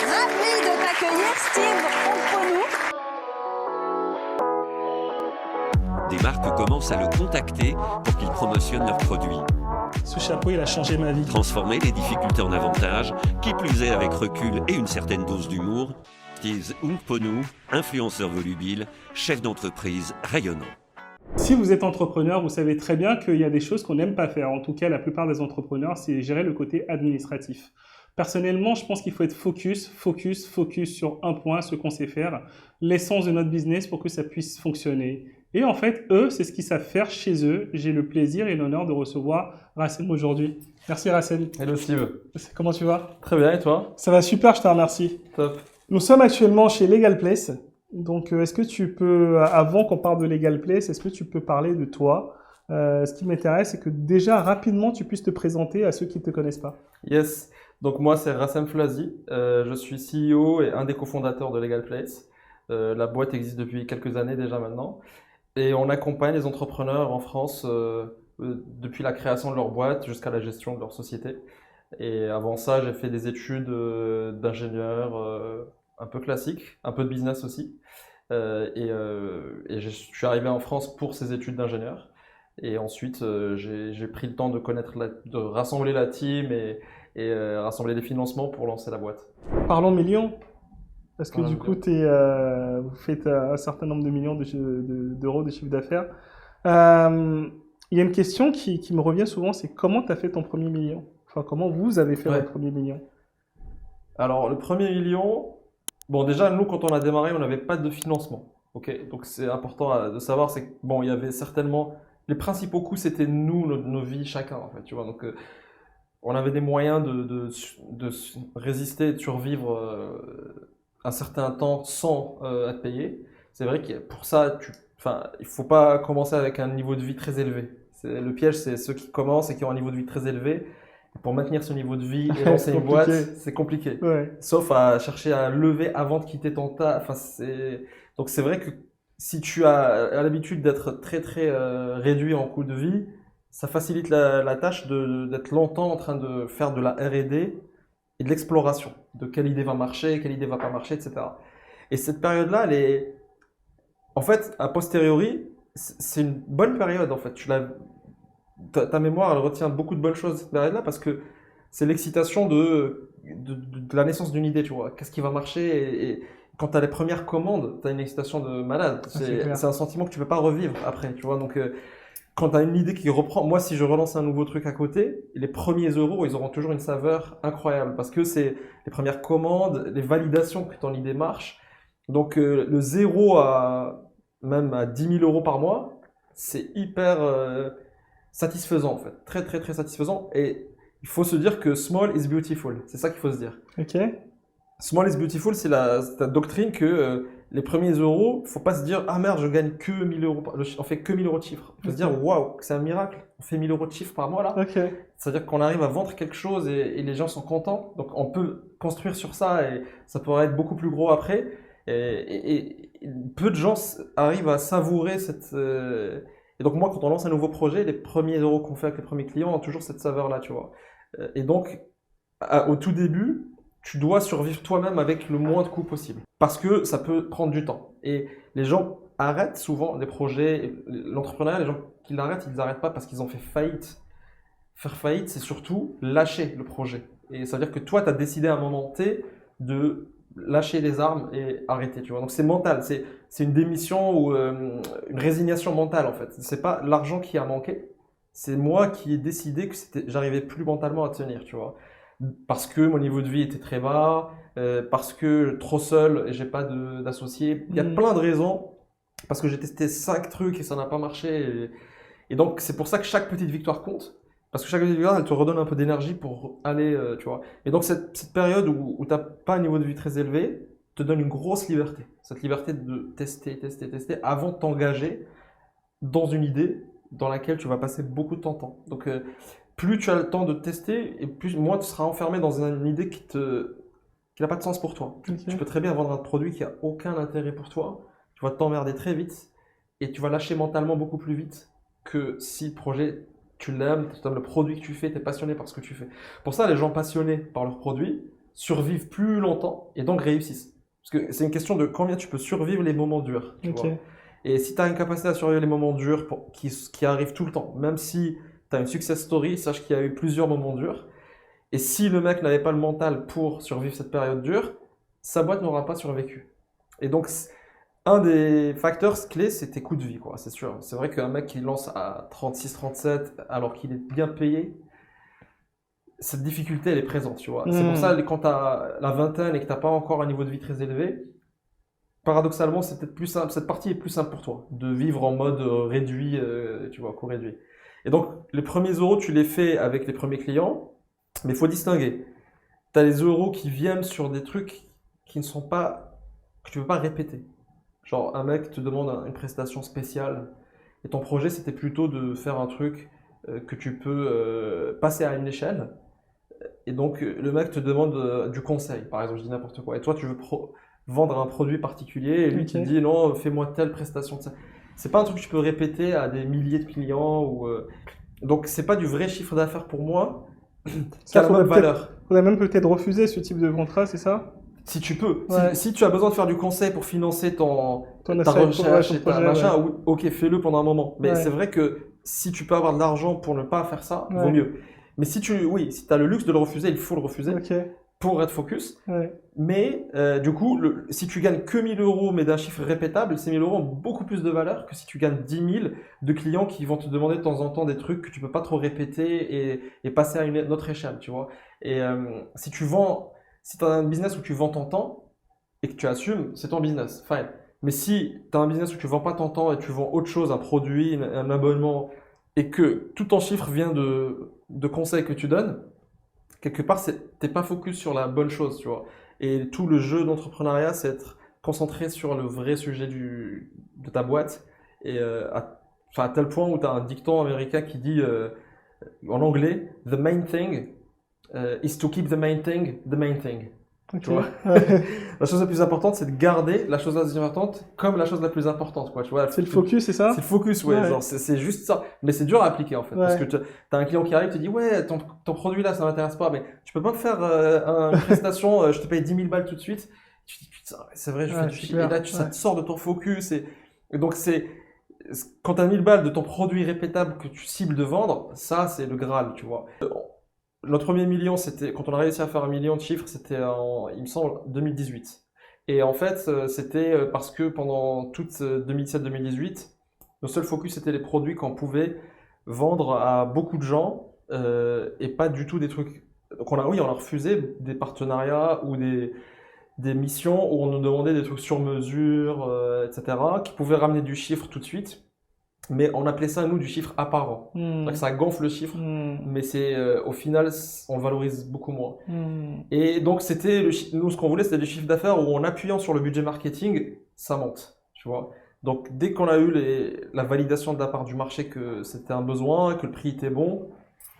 ravie de t'accueillir, Steve Pomponou. Des marques commencent à le contacter pour qu'il promotionne leurs produits. Ce chapeau, il a changé ma vie. Transformer les difficultés en avantages, qui plus est avec recul et une certaine dose d'humour. Steve Pomponou, influenceur volubile, chef d'entreprise rayonnant. Si vous êtes entrepreneur, vous savez très bien qu'il y a des choses qu'on n'aime pas faire. En tout cas, la plupart des entrepreneurs, c'est gérer le côté administratif. Personnellement, je pense qu'il faut être focus sur un point, ce qu'on sait faire, l'essence de notre business pour que ça puisse fonctionner. Et en fait, eux, c'est ce qu'ils savent faire chez eux. J'ai le plaisir et l'honneur de recevoir Rassem aujourd'hui. Merci Rassem. Hello Steve. Comment tu vas? Très bien, et toi? Ça va super, je te remercie. Top. Nous sommes actuellement chez Legal Place. Donc, est-ce que tu peux, avant qu'on parle de Legal Place, est-ce que tu peux parler de toi? Ce qui m'intéresse, c'est que déjà, rapidement, tu puisses te présenter à ceux qui ne te connaissent pas. Yes. Donc moi, c'est Rassem Floazi. Je suis CEO et un des cofondateurs de Legal Place. La boîte existe depuis quelques années déjà maintenant. Et on accompagne les entrepreneurs en France depuis la création de leur boîte jusqu'à la gestion de leur société. Et avant ça, j'ai fait des études d'ingénieur un peu classiques, un peu de business aussi. Et je suis arrivé en France pour ces études d'ingénieur. Et ensuite, j'ai pris le temps de de rassembler la team et rassembler des financements pour lancer la boîte. Parlons millions. Parce que Parlons du coup, millions. vous faites un certain nombre de millions d'euros de chiffre d'affaires. Il y a une question qui me revient souvent, c'est comment tu as fait ton premier million? Enfin, comment vous avez fait votre premier million? Alors, le premier million, bon, déjà, nous, quand on a démarré, on n'avait pas de financement. Ok, donc c'est important de savoir, c'est que, bon, il y avait certainement, les principaux coûts, c'était nous, nos vies, chacun, en fait, tu vois. Donc, on avait des moyens de résister, de survivre un certain temps sans être payé. C'est vrai que pour ça, il faut pas commencer avec un niveau de vie très élevé. Le piège, c'est ceux qui commencent et qui ont un niveau de vie très élevé. Pour maintenir ce niveau de vie et lancer une boîte, c'est compliqué. Ouais. Sauf à chercher à lever avant de quitter ton taf. Donc c'est vrai que si tu as l'habitude d'être très très réduit en coût de vie, ça facilite la tâche d'être longtemps en train de faire de la R&D et de l'exploration, de quelle idée va marcher, quelle idée va pas marcher, etc. Et cette période-là, en fait, a posteriori, c'est une bonne période en fait. Ta mémoire, elle retient beaucoup de bonnes choses cette période-là parce que c'est l'excitation de la naissance d'une idée, tu vois. Qu'est-ce qui va marcher et quand tu as les premières commandes, tu as une excitation de malade. C'est un sentiment que tu peux pas revivre après, tu vois. Donc, quand tu as une idée qui reprend, moi, si je relance un nouveau truc à côté, les premiers euros, ils auront toujours une saveur incroyable parce que c'est les premières commandes, les validations que ton idée marche. Donc, le 0 même à 10 000 euros par mois, c'est hyper satisfaisant en fait, très très très satisfaisant. Et il faut se dire que small is beautiful, c'est ça qu'il faut se dire. Ok. Small is beautiful, c'est la doctrine que les premiers euros, faut pas se dire ah merde, je gagne que 1000 euros, on fait que 1000 euros de chiffre. Il faut se dire waouh, c'est un miracle, on fait 1000 euros de chiffre par mois là. Ok. C'est-à-dire qu'on arrive à vendre quelque chose et les gens sont contents, donc on peut construire sur ça et ça pourrait être beaucoup plus gros après. Et peu de gens arrivent à savourer cette. Et donc moi, quand on lance un nouveau projet, les premiers euros qu'on fait avec les premiers clients ont toujours cette saveur-là, tu vois. Et donc, au tout début, tu dois survivre toi-même avec le moins de coûts possible. Parce que ça peut prendre du temps. Et les gens arrêtent souvent des projets. L'entrepreneuriat, les gens qui l'arrêtent, ils n'arrêtent pas parce qu'ils ont fait faillite. Faire faillite, c'est surtout lâcher le projet. Et ça veut dire que toi, tu as décidé à un moment T de lâcher les armes et arrêter, tu vois. Donc c'est mental, c'est une démission ou une résignation mentale en fait. C'est pas l'argent qui a manqué, c'est moi qui ai décidé que j'arrivais plus mentalement à tenir, tu vois. Parce que mon niveau de vie était très bas, parce que trop seul et j'ai pas d'associé. Il y a plein de raisons. Parce que j'ai testé 5 trucs et ça n'a pas marché. Et donc c'est pour ça que chaque petite victoire compte. Parce que chaque petite victoire, elle te redonne un peu d'énergie pour aller, tu vois. Et donc, cette période où tu n'as pas un niveau de vie très élevé te donne une grosse liberté. Cette liberté de tester avant de t'engager dans une idée dans laquelle tu vas passer beaucoup de temps. Donc, plus tu as le temps de tester et moins tu seras enfermé dans une idée qui n'a pas de sens pour toi. Okay. Tu peux très bien vendre un produit qui n'a aucun intérêt pour toi. Tu vas t'emmerder très vite et tu vas lâcher mentalement beaucoup plus vite que si le projet tu l'aimes le produit que tu fais, tu es passionné par ce que tu fais. Pour ça, les gens passionnés par leur produit survivent plus longtemps et donc réussissent. Parce que c'est une question de combien tu peux survivre les moments durs. Tu Ok. vois. Et si tu as une capacité à survivre les moments durs qui arrivent tout le temps, même si tu as une success story, sache qu'il y a eu plusieurs moments durs. Et si le mec n'avait pas le mental pour survivre cette période dure, sa boîte n'aura pas survécu. Et donc, un des facteurs clés, c'est tes coûts de vie, quoi, c'est sûr. C'est vrai qu'un mec qui lance à 36, 37, alors qu'il est bien payé, cette difficulté, elle est présente, tu vois. C'est pour ça, quand tu as la vingtaine et que tu n'as pas encore un niveau de vie très élevé, paradoxalement, c'est peut-être plus simple, cette partie est plus simple pour toi, de vivre en mode réduit, tu vois, coût réduit. Et donc, les premiers euros, tu les fais avec les premiers clients, mais il faut distinguer. Tu as les euros qui viennent sur des trucs qui ne sont pas, que tu ne peux pas répéter. Genre, un mec te demande une prestation spéciale, et ton projet, c'était plutôt de faire un truc que tu peux passer à une échelle. Et donc, le mec te demande du conseil, par exemple, je dis n'importe quoi. Et toi, tu veux vendre un produit particulier, et lui, Ok. te dit non, fais-moi telle prestation. C'est pas un truc que tu peux répéter à des milliers de clients. Donc, c'est pas du vrai chiffre d'affaires pour moi, qui a la même valeur. Faudrait même peut-être refuser ce type de contrat, c'est ça? Si tu peux. Ouais. Si tu as besoin de faire du conseil pour financer ta affaire, recherche ton et ta projet, machin, oui, ok, fais-le pendant un moment. Mais Ouais. c'est vrai que si tu peux avoir de l'argent pour ne pas faire ça, Ouais. vaut mieux. Mais si tu as le luxe de le refuser, il faut le refuser Ok. pour être focus. Ouais. Mais du coup, si tu gagnes que 1000 euros, mais d'un chiffre répétable, ces 1000 euros ont beaucoup plus de valeur que si tu gagnes 10 000 de clients qui vont te demander de temps en temps des trucs que tu peux pas trop répéter et passer à une autre échelle, tu vois. Et si tu as un business où tu vends ton temps et que tu assumes, c'est ton business, fine. Mais si tu as un business où tu vends pas ton temps et tu vends autre chose, un produit, un abonnement, et que tout ton chiffre vient de conseils que tu donnes, quelque part, t'es pas focus sur la bonne chose, tu vois. Et tout le jeu d'entrepreneuriat, c'est être concentré sur le vrai sujet de ta boîte. Et à tel point où tu as un dicton américain qui dit en anglais, The main thing is to keep the main thing the main thing. Ok. Tu vois. Ouais. La chose la plus importante, c'est de garder la chose la plus importante comme la chose la plus importante, quoi. Tu vois, C'est le focus, c'est ça? c'est le focus, ouais. Ouais. Genre, c'est juste ça. Mais c'est dur à appliquer, en fait. Ouais. Parce que tu as un client qui arrive, te dit, ouais, ton produit là, ça m'intéresse pas, mais tu peux pas me faire une prestation, je te paye 10 000 balles tout de suite. Tu dis, putain, c'est vrai, je Ouais, fais du c'est chiffre. clair. Et là, ça Ouais. te sort de ton focus. Et donc, quand tu as 1000 balles de ton produit répétable que tu cibles de vendre, ça, c'est le Graal, tu vois. Notre premier million, c'était, quand on a réussi à faire 1 million de chiffres, c'était il me semble, 2018. Et en fait, c'était parce que pendant toute 2017-2018, nos seuls focus, c'était les produits qu'on pouvait vendre à beaucoup de gens et pas du tout des trucs. Donc on a refusé des partenariats ou des missions où on nous demandait des trucs sur mesure, etc., qui pouvaient ramener du chiffre tout de suite. Mais on appelait ça, nous, du chiffre apparent. C'est-à-dire que ça gonfle le chiffre, mais au final, on le valorise beaucoup moins. Et donc, nous, ce qu'on voulait, c'était du chiffre d'affaires où en appuyant sur le budget marketing, ça monte, tu vois. Donc, dès qu'on a eu la validation de la part du marché que c'était un besoin, que le prix était bon,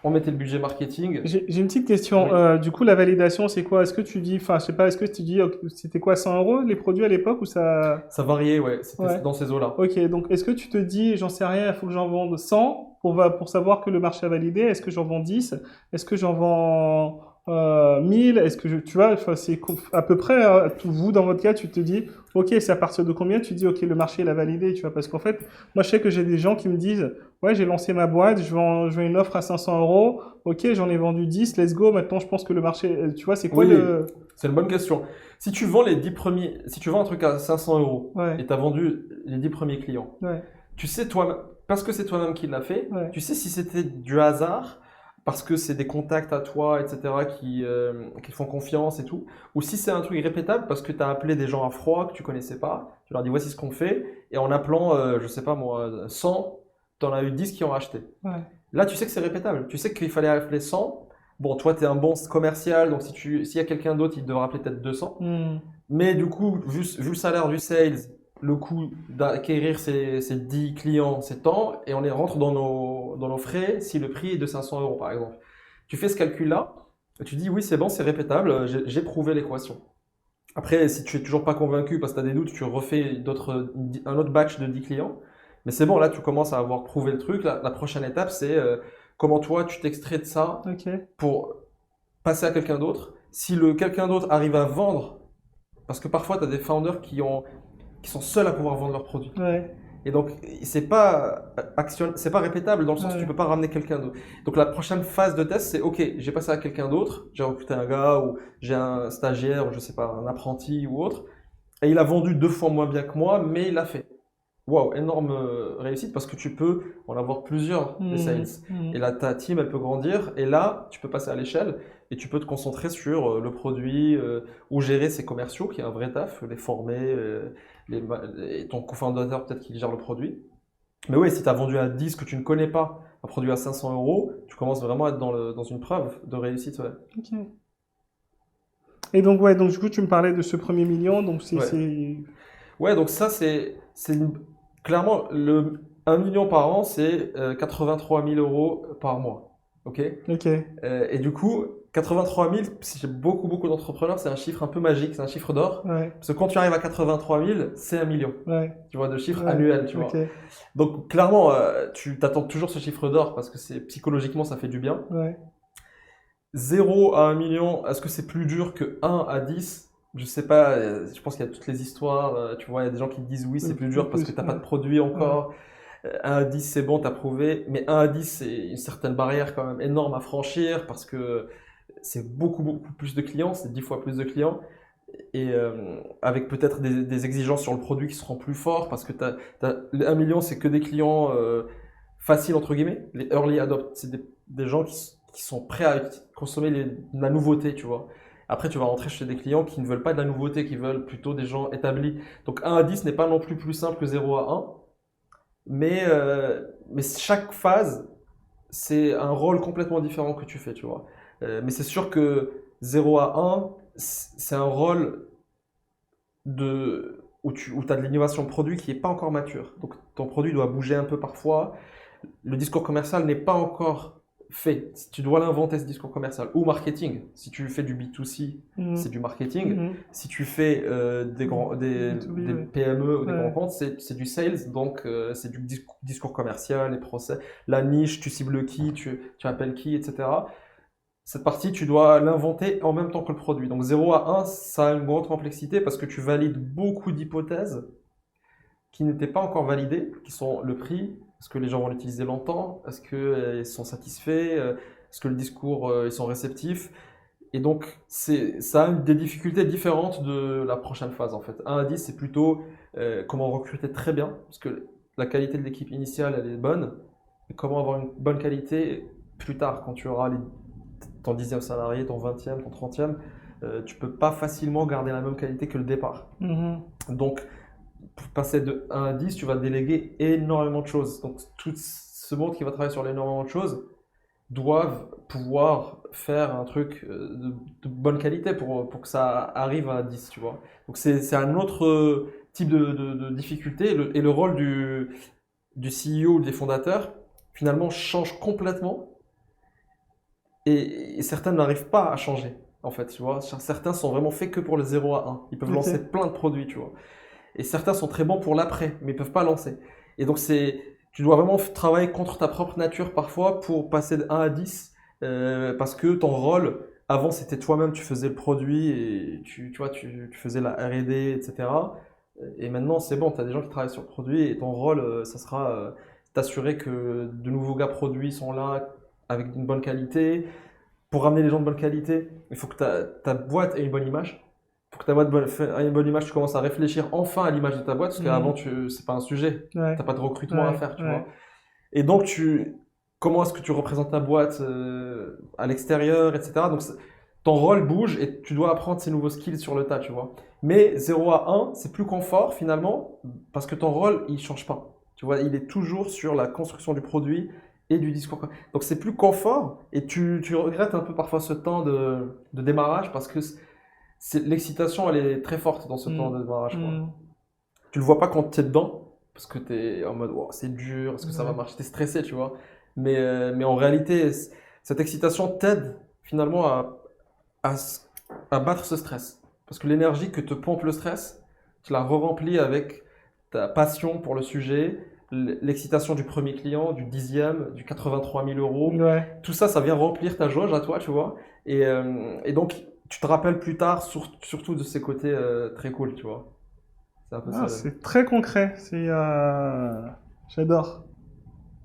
on mettait le budget marketing. J'ai une petite question. Oui. Du coup, la validation, c'est quoi? Est-ce que tu dis, enfin, je sais pas, est-ce que tu dis, c'était quoi, 100 euros les produits à l'époque ou ça? Ça variait, ouais, c'était Ouais. dans ces eaux-là. Ok, donc est-ce que tu te dis, j'en sais rien, il faut que j'en vende 100 pour savoir que le marché a validé? Est-ce que j'en vends 10? Est-ce que j'en vends 1000? Est-ce que tu vois, enfin, c'est à peu près, vous, dans votre cas, tu te dis, ok, c'est à partir de combien? Tu dis, ok, le marché l'a validé, tu vois, parce qu'en fait, moi, je sais que j'ai des gens qui me disent, ouais, j'ai lancé ma boîte, je vends une offre à 500 euros, ok, j'en ai vendu 10, let's go, maintenant, je pense que le marché, tu vois, c'est quoi Oui. C'est une bonne question. Si tu vends si tu vends un truc à 500 euros Ouais, et tu as vendu les 10 premiers clients, ouais, tu sais parce que c'est toi-même qui l'as fait, ouais. tu sais si c'était du hasard, parce que c'est des contacts à toi, etc., qui font confiance et tout, ou si c'est un truc répétable parce que tu as appelé des gens à froid que tu connaissais pas, tu leur dis voici ce qu'on fait, et en appelant, je sais pas moi, 100, tu en as eu 10 qui ont acheté. Ouais. Là, tu sais que c'est répétable, tu sais qu'il fallait appeler 100. Bon, toi, tu es un bon commercial, donc s'il y a quelqu'un d'autre, il devra appeler peut-être 200. Mais du coup, vu le salaire du sales, le coût d'acquérir ces 10 clients, c'est tant, et on rentre dans nos frais si le prix est de 500 euros, par exemple. Tu fais ce calcul-là, et tu dis oui, c'est bon, c'est répétable, j'ai prouvé l'équation. Après, si tu es toujours pas convaincu parce que tu as des doutes, tu refais un autre batch de 10 clients. Mais c'est bon, là, tu commences à avoir prouvé le truc. La prochaine étape, c'est comment toi, tu t'extrais de ça Ok. pour passer à quelqu'un d'autre. si quelqu'un d'autre arrive à vendre, parce que parfois tu as des founders qui sont seuls à pouvoir vendre leurs produits. Ouais. Et donc, c'est pas répétable dans le sens où tu peux pas ramener quelqu'un d'autre. Donc, la prochaine phase de test, c'est OK, j'ai passé à quelqu'un d'autre, j'ai recruté un gars ou j'ai un stagiaire ou je sais pas, un apprenti ou autre, et il a vendu 2 fois moins bien que moi, mais il l'a fait. Waouh, énorme réussite parce que tu peux en avoir plusieurs des sales. Et là, ta team, elle peut grandir et là, tu peux passer à l'échelle et tu peux te concentrer sur le produit ou gérer ses commerciaux, qui est un vrai taf, les former, et ton cofondateur peut-être qu'il gère le produit. Mais oui, si tu as vendu à 10 que tu ne connais pas, un produit à 500 €, tu commences vraiment à être dans une preuve de réussite. Ouais. Ok. Et donc, ouais, donc du coup, tu me parlais de ce premier million, donc Ouais, donc ça, clairement, le 1 million par an, c'est 83 000 € par mois. Ok. Et du coup, 83 000, si j'ai beaucoup d'entrepreneurs, c'est un chiffre un peu magique, c'est un chiffre d'or. Ouais. Parce que quand tu arrives à 83 000, c'est 1 million. Ouais. Tu vois, de chiffre annuel, tu vois. Ok. Donc, clairement, tu t'attends toujours ce chiffre d'or parce que psychologiquement, ça fait du bien. Ouais. 0 à 1 million, est-ce que c'est plus dur que 1 à 10? Je sais pas, je pense qu'il y a toutes les histoires, tu vois, il y a des gens qui disent oui, c'est plus dur parce que tu n'as pas de produit encore. 1 à 10, c'est bon, tu as prouvé. Mais 1 à 10, c'est une certaine barrière quand même énorme à franchir parce que c'est beaucoup plus de clients, c'est 10 fois plus de clients. Et avec peut-être des exigences sur le produit qui seront plus forts parce que 1 million, c'est que des clients faciles, entre guillemets. Les early adopters, c'est des gens qui sont prêts à consommer la nouveauté, tu vois. Après, tu vas rentrer chez des clients qui ne veulent pas de la nouveauté, qui veulent plutôt des gens établis. Donc 1 à 10 n'est pas non plus simple que 0 à 1. Mais chaque phase, c'est un rôle complètement différent que tu fais, tu vois. Mais c'est sûr que 0 à 1, c'est un rôle où tu as de l'innovation produit qui n'est pas encore mature. Donc ton produit doit bouger un peu parfois. Le discours commercial n'est pas encore fait. Tu dois l'inventer, ce discours commercial. Ou marketing. Si tu fais du B2C, c'est du marketing. Si tu fais des PME ou des grands comptes, c'est du sales. Donc, c'est du discours commercial, les procès, la niche, tu cibles qui, tu appelles qui, etc. Cette partie, tu dois l'inventer en même temps que le produit. Donc, 0 à 1, ça a une grande complexité parce que tu valides beaucoup d'hypothèses qui n'étaient pas encore validées, qui sont le prix. Est-ce que les gens vont l'utiliser longtemps? Est-ce qu'ils sont satisfaits? Est-ce que le discours, ils sont réceptifs? Et donc, ça a des difficultés différentes de la prochaine phase, en fait. 1 à 10, c'est plutôt comment recruter très bien, parce que la qualité de l'équipe initiale, elle est bonne. Et comment avoir une bonne qualité plus tard, quand tu auras ton 10e salarié, ton 20e, ton 30e, tu ne peux pas facilement garder la même qualité que le départ. Donc, pour passer de 1 à 10, tu vas déléguer énormément de choses. Donc, tout ce monde qui va travailler sur énormément de choses doivent pouvoir faire un truc de bonne qualité pour que ça arrive à 10, tu vois. Donc, c'est un autre type de difficulté. Et le rôle du CEO ou des fondateurs, finalement, change complètement. Et certains n'arrivent pas à changer, en fait, tu vois. Certains sont vraiment faits que pour le 0 à 1. Ils peuvent lancer plein de produits, tu vois. Et certains sont très bons pour l'après, mais ils ne peuvent pas lancer. Et donc, tu dois vraiment travailler contre ta propre nature parfois pour passer de 1 à 10, parce que ton rôle, avant, c'était toi-même, tu faisais le produit, et tu faisais la R&D, etc. Et maintenant, c'est bon, tu as des gens qui travaillent sur le produit, et ton rôle, ça sera t'assurer que de nouveaux gars produits sont là avec une bonne qualité. Pour ramener les gens de bonne qualité, il faut que ta boîte ait une bonne image. Pour que ta boîte ait une bonne image, tu commences à réfléchir enfin à l'image de ta boîte, parce qu'avant, c'est pas un sujet. Tu n'as pas de recrutement à faire, tu vois. Et donc, comment est-ce que tu représentes ta boîte à l'extérieur, etc. Donc, ton rôle bouge et tu dois apprendre ces nouveaux skills sur le tas, tu vois. Mais 0 à 1, c'est plus confort finalement, parce que ton rôle, il ne change pas. Tu vois, il est toujours sur la construction du produit et du discours. Donc, c'est plus confort et tu regrettes un peu parfois ce temps de démarrage parce que l'excitation, elle est très forte dans ce temps de démarrage. Tu le vois pas quand tu es dedans, parce que tu es en mode wow, c'est dur, est-ce que ça va marcher? Tu es stressé, tu vois. Mais en réalité, cette excitation t'aide finalement à battre ce stress. Parce que l'énergie que te pompe le stress, tu la re-remplis avec ta passion pour le sujet, l'excitation du premier client, du 10e, du 83 000 €. Tout ça, ça vient remplir ta jauge à toi, tu vois. Et donc, tu te rappelles plus tard, surtout de ces côtés très cool, tu vois. C'est un peu ça. C'est très concret. J'adore.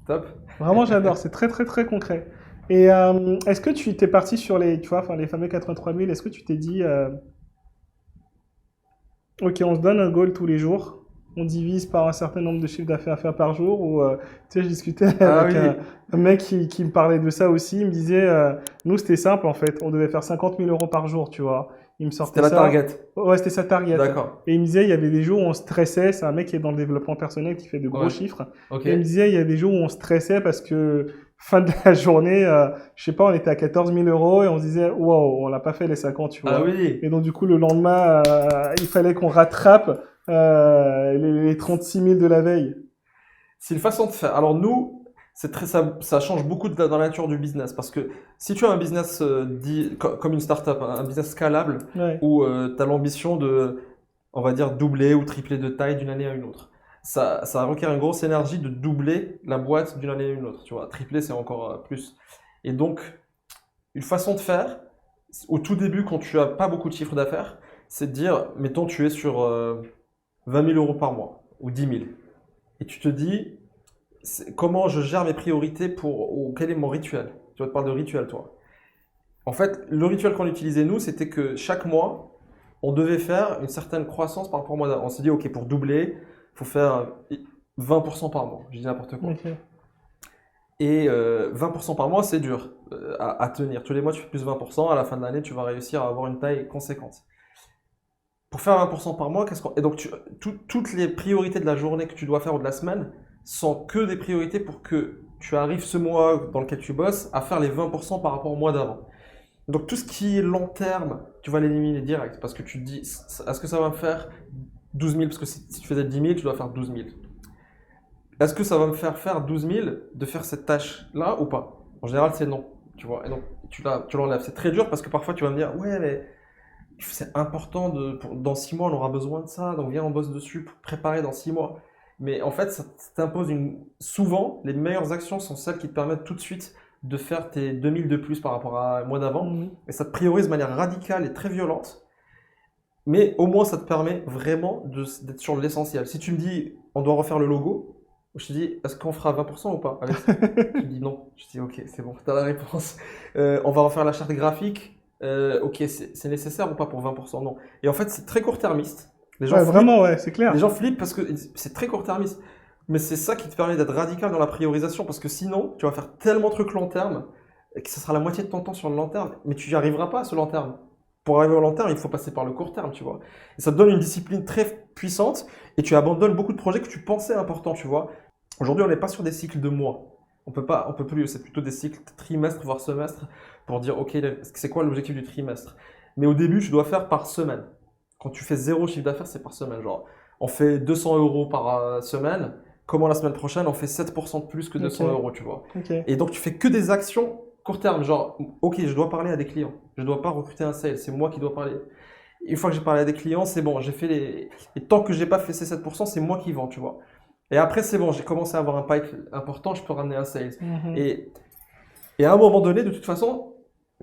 Top. Vraiment, j'adore. C'est très, très, très concret. Et est-ce que tu t'es parti sur les, tu vois, enfin, les fameux 83 000, est-ce que tu t'es dit, OK, on se donne un goal tous les jours, on divise par un certain nombre de chiffres d'affaires à faire par jour, ou, tu sais, je discutais avec un mec qui me parlait de ça aussi, il me disait, nous, c'était simple, en fait, on devait faire 50 000 euros par jour, tu vois. Il me sortait C'était la ça. target. Ouais, c'était sa target. D'accord. Et il me disait, il y avait des jours où on stressait, c'est un mec qui est dans le développement personnel, qui fait de gros Ouais. chiffres. Ok. Et il me disait, il y a des jours où on stressait parce que fin de la journée, je sais pas, on était à 14 000 euros et on se disait, wow, on l'a pas fait les 50, tu vois. Ah oui. Et donc, du coup, le lendemain, il fallait qu'on rattrape les 36 000 de la veille. C'est une façon de faire. Alors nous, ça change beaucoup dans la nature du business parce que si tu as un business dit comme une startup, un business scalable Ouais. où tu as l'ambition de, on va dire, doubler ou tripler de taille d'une année à une autre, ça requiert une grosse énergie de doubler la boîte d'une année à une autre. Tu vois, tripler c'est encore plus. Et donc, une façon de faire, au tout début, quand tu as pas beaucoup de chiffre d'affaires, c'est de dire, mettons, tu es sur 20 000 euros par mois ou 10 000. Et tu te dis, comment je gère mes priorités ou quel est mon rituel? Tu vas te parler de rituel, toi. En fait, le rituel qu'on utilisait, nous, c'était que chaque mois, on devait faire une certaine croissance par rapport au mois d'avant. On s'est dit, OK, pour doubler, il faut faire 20% par mois. Je dis n'importe quoi. Ok. Et 20% par mois, c'est dur à tenir. Tous les mois, tu fais plus 20%. À la fin de l'année, tu vas réussir à avoir une taille conséquente. Pour faire 20% par mois, et donc toutes les priorités de la journée que tu dois faire ou de la semaine sont que des priorités pour que tu arrives ce mois dans lequel tu bosses à faire les 20% par rapport au mois d'avant. Donc tout ce qui est long terme, tu vas l'éliminer direct parce que tu te dis, est-ce que ça va me faire 12 000? Parce que si tu faisais 10 000, tu dois faire 12 000. Est-ce que ça va me faire 12 000 de faire cette tâche-là ou pas? En général, c'est non. Tu vois, et donc tu l'enlèves. C'est très dur parce que parfois tu vas me dire, ouais, mais c'est important, dans 6 mois, on aura besoin de ça, donc viens, on bosse dessus pour préparer dans 6 mois. Mais en fait, ça t'impose souvent, les meilleures actions sont celles qui te permettent tout de suite de faire tes 2000 de plus par rapport à un mois d'avant. Et ça te priorise de manière radicale et très violente. Mais au moins, ça te permet vraiment d'être sur l'essentiel. Si tu me dis, on doit refaire le logo, je te dis, est-ce qu'on fera 20% ou pas avec ça? Tu me dis non. Je te dis, ok, c'est bon, t'as la réponse. On va refaire la charte graphique. Ok, c'est nécessaire ou pas pour 20%? Non. Et en fait, c'est très court-termiste. Les gens Vraiment, ouais, c'est clair. Les gens flippent parce que c'est très court-termiste. Mais c'est ça qui te permet d'être radical dans la priorisation parce que sinon, tu vas faire tellement de trucs long terme et que ce sera la moitié de ton temps sur le long terme. Mais tu n'y arriveras pas à ce long terme. Pour arriver au long terme, il faut passer par le court terme, tu vois. Et ça te donne une discipline très puissante et tu abandonnes beaucoup de projets que tu pensais importants, tu vois. Aujourd'hui, on n'est pas sur des cycles de mois. On peut plus. C'est plutôt des cycles trimestres, voire semestres pour dire, ok, c'est quoi l'objectif du trimestre? Mais au début, tu dois faire par semaine. Quand tu fais 0 chiffre d'affaires, c'est par semaine. Genre, on fait 200 euros par semaine. Comment la semaine prochaine, on fait 7% de plus que 200 euros, tu vois. Okay. Et donc, tu fais que des actions court terme. Genre, ok, je dois parler à des clients. Je ne dois pas recruter un sales. C'est moi qui dois parler. Une fois que j'ai parlé à des clients, c'est bon. J'ai fait Et tant que je n'ai pas fait ces 7%, c'est moi qui vends, tu vois. Et après, c'est bon. J'ai commencé à avoir un pipe important. Je peux ramener un sales. Et à un moment donné, de toute façon,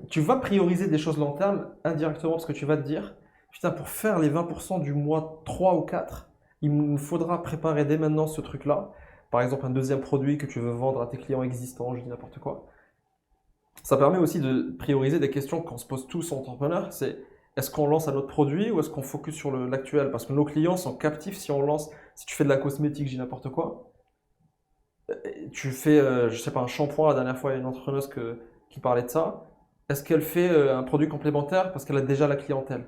tu vas prioriser des choses long terme indirectement parce que tu vas te dire, putain, pour faire les 20% du mois 3 ou 4, il me faudra préparer dès maintenant ce truc-là. Par exemple, un deuxième produit que tu veux vendre à tes clients existants, je dis n'importe quoi. Ça permet aussi de prioriser des questions qu'on se pose tous en entrepreneur. C'est est-ce qu'on lance un autre produit ou est-ce qu'on focus sur l'actuel? Parce que nos clients sont captifs si tu fais de la cosmétique, je dis n'importe quoi. Tu fais, je sais pas, un shampoing. La dernière fois, il y a une entrepreneuse qui parlait de ça. Est-ce qu'elle fait un produit complémentaire parce qu'elle a déjà la clientèle?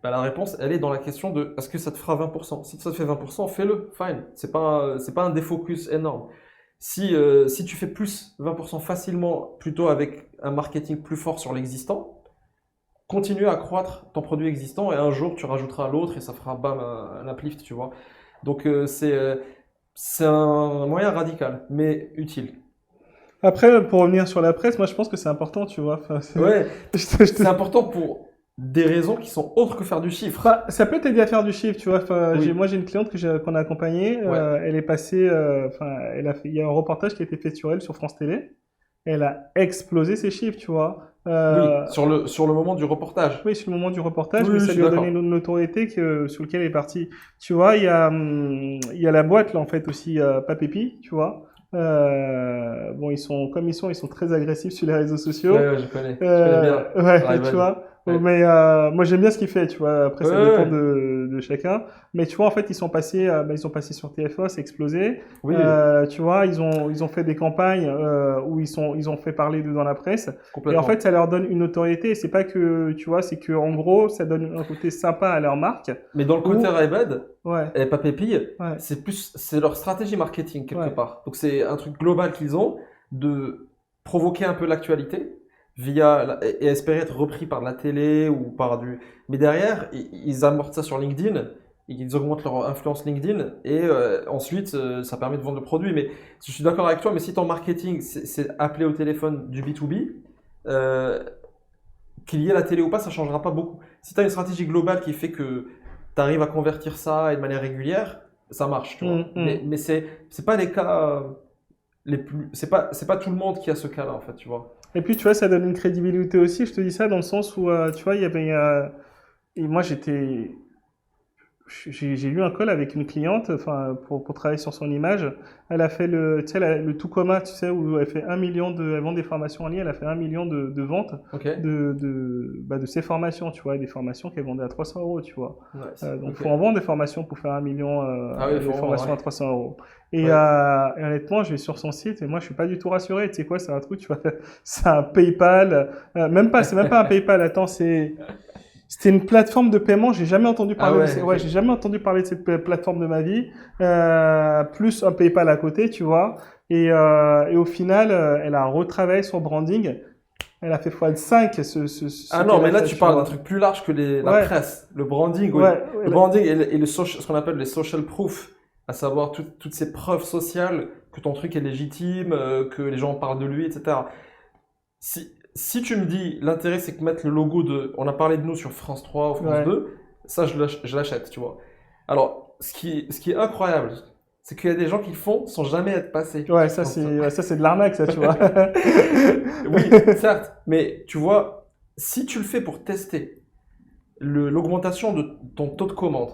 Ben, la réponse, elle est dans la question de est-ce que ça te fera 20%? Si ça te fait 20%, fais-le, fine. C'est pas un défocus énorme. Si tu fais plus 20% facilement, plutôt avec un marketing plus fort sur l'existant, continue à croître ton produit existant et un jour tu rajouteras l'autre et ça fera bam un uplift, tu vois. Donc c'est un moyen radical, mais utile. Après, pour revenir sur la presse, moi je pense que c'est important, tu vois. Enfin, c'est important pour des raisons qui sont autres que faire du chiffre. Bah, ça peut t'aider à faire du chiffre, tu vois. Enfin, oui. Moi, j'ai une cliente qu'on a accompagnée. Elle est passée. Il y a un reportage qui a été fait sur elle sur France Télé. elle a explosé ses chiffres, tu vois. Oui, sur le moment du reportage. Oui, sur le moment du reportage, Oui, mais oui, ça je suis lui a d'accord. donné une notoriété sur lequel elle est partie. Tu vois, il y a la boîte, là, en fait, aussi, Papépi, tu vois. Bon, ils sont très agressifs sur les réseaux sociaux. Ouais, je connais bien. Ouais, tu Rival. vois. Ouais. Mais moi, j'aime bien ce qu'il fait, tu vois. Après, ça Ouais, dépend ouais. de chacun. Mais tu vois, en fait, ils sont passés sur TF1, c'est explosé. Oui, Tu vois, ils ont fait des campagnes où ils ont fait parler d'eux dans la presse. Et en complètement. fait, ça leur donne une notoriété. Et c'est pas que, tu vois, c'est que en gros, ça donne un côté sympa à leur marque. Mais dans le côté Ou- Ray-Ban Ouais, et Papépille, ouais, c'est leur stratégie marketing quelque ouais. part. Donc c'est un truc global qu'ils ont de provoquer un peu l'actualité et espérer être repris par de la télé ou par du. Mais derrière, ils amortent ça sur LinkedIn, ils augmentent leur influence LinkedIn et ensuite ça permet de vendre le produit. Mais je suis d'accord avec toi, mais si ton marketing c'est appeler au téléphone du B2B, euh, qu'il y ait la télé ou pas, ça changera pas beaucoup. Si tu as une stratégie globale qui fait que tu arrives à convertir ça et de manière régulière, ça marche, tu vois. Mais c'est pas les cas les plus. C'est pas tout le monde qui a ce cas-là, en fait, tu vois. Et puis, tu vois, ça donne une crédibilité aussi. Je te dis ça dans le sens où, tu vois, il y avait. Et moi, j'ai eu un call avec une cliente, enfin, pour travailler sur son image. Elle a fait tu sais, le tout coma, tu sais, où elle fait 1 million elle vend des formations en ligne, elle a fait 1 million de ventes Ok. de ses formations, tu vois, et des formations qu'elle vendait à 300 euros, tu vois. Nice. Donc, Ok. faut en vendre des formations pour faire 1 million, Ah oui, des faut en vendre, formations ouais. à 300 euros. Et, Ouais. et honnêtement, je vais sur son site et moi, je suis pas du tout rassuré. Tu sais quoi, c'est un truc, tu vois, c'est un PayPal, c'est même pas un PayPal, attends, c'était une plateforme de paiement. J'ai jamais entendu Ah parler ouais, ok. j'ai jamais entendu parler de cette plateforme de ma vie. Plus un PayPal à côté, tu vois. Et au final, elle a retravaillé son branding. Elle a fait x5 ce Ah non, qu'elle mais a là, fait, tu tu parles d'un vois. truc plus large que la Ouais, presse. Le branding, oui. ouais, Le branding et ce qu'on appelle les social proof, à savoir toutes ces preuves sociales que ton truc est légitime, que les gens parlent de lui, etc. Si tu me dis, l'intérêt c'est que mettre le logo on a parlé de nous sur France 3 ou France ouais. 2, ça je l'achète, tu vois. Alors, ce qui est incroyable, c'est qu'il y a des gens qui le font sans jamais être passés Ouais, sur France 2. ça c'est de l'arnaque, ça, tu vois. Oui, certes, mais tu vois, si tu le fais pour tester l'augmentation de ton taux de commande,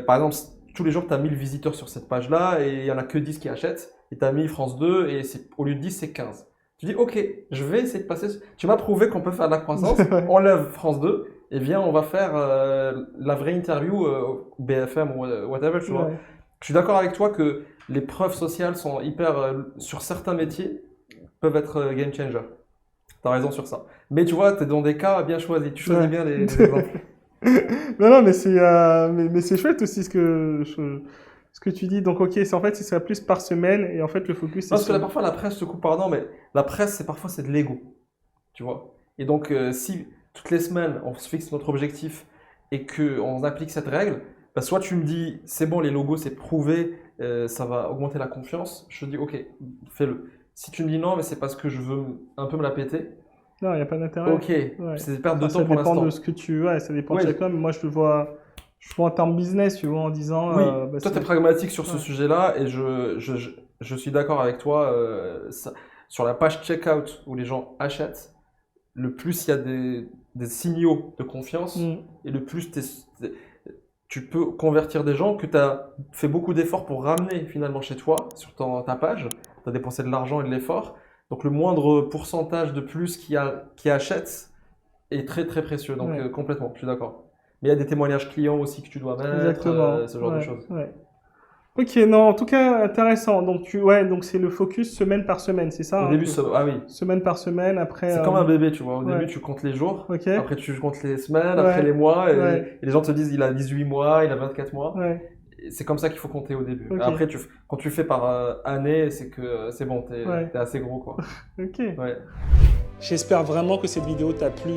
par exemple, tous les jours tu as 1000 visiteurs sur cette page-là et il n'y en a que 10 qui achètent, et tu as mis France 2 et au lieu de 10, c'est 15. Tu dis, ok, je vais essayer de passer. Tu m'as prouvé qu'on peut faire de la croissance, Ouais. enlève France 2 et viens, on va faire la vraie interview BFM ou whatever, tu vois. Ouais. Je suis d'accord avec toi que les preuves sociales sont hyper, sur certains métiers, peuvent être game changer. T'as raison sur ça. Mais tu vois, t'es dans des cas bien choisis. Tu choisis Ouais. bien les exemples. Non, mais mais c'est chouette aussi ce que tu dis. Donc, ok, en fait, ce serait plus par semaine et en fait, le focus, c'est Parce que là, sur. parfois, la presse te coupe, pardon, mais la presse, parfois, c'est de l'ego. Tu vois. Et donc, si toutes les semaines, on se fixe notre objectif et qu'on applique cette règle, bah, soit tu me dis, c'est bon, les logos, c'est prouvé, ça va augmenter la confiance. Je te dis, ok, fais-le. Si tu me dis non, mais c'est parce que je veux un peu me la péter, Non, il n'y a pas d'intérêt. ok, Ouais. c'est des pertes de Enfin, temps ça pour dépend l'instant. de ce que ouais, ça dépend de Ouais. chacun, mais moi, je le vois en termes business, tu vois, en disant. Oui, Bah, toi, tu c'est- es pragmatique sur ce Ouais. sujet-là et je suis d'accord avec toi. Sur la page checkout où les gens achètent, le plus il y a des signaux de confiance Mm. et le plus tu peux convertir des gens que tu as fait beaucoup d'efforts pour ramener finalement chez toi, sur ta page. Tu as dépensé de l'argent et de l'effort. Donc le moindre pourcentage de plus qui achète est très très précieux. Donc Ouais. complètement, je suis d'accord. Mais il y a des témoignages clients aussi que tu dois mettre, Exactement. ce genre de Ouais, choses. ouais. Ok, non, en tout cas, intéressant. Donc, donc c'est le focus semaine par semaine, c'est ça, Au hein, début, que- ah oui, Semaine par semaine, après. c'est comme un bébé, tu vois. Au ouais. début, tu comptes les jours, Ok. après tu comptes les semaines, Ouais. après les mois, Ouais. et les gens te disent il a 18 mois, il a 24 mois. Ouais. Et c'est comme ça qu'il faut compter au début. Ok. Après, quand tu fais par année, c'est que c'est bon, Ouais. t'es assez gros, quoi. Ok. Ouais. J'espère vraiment que cette vidéo t'a plu.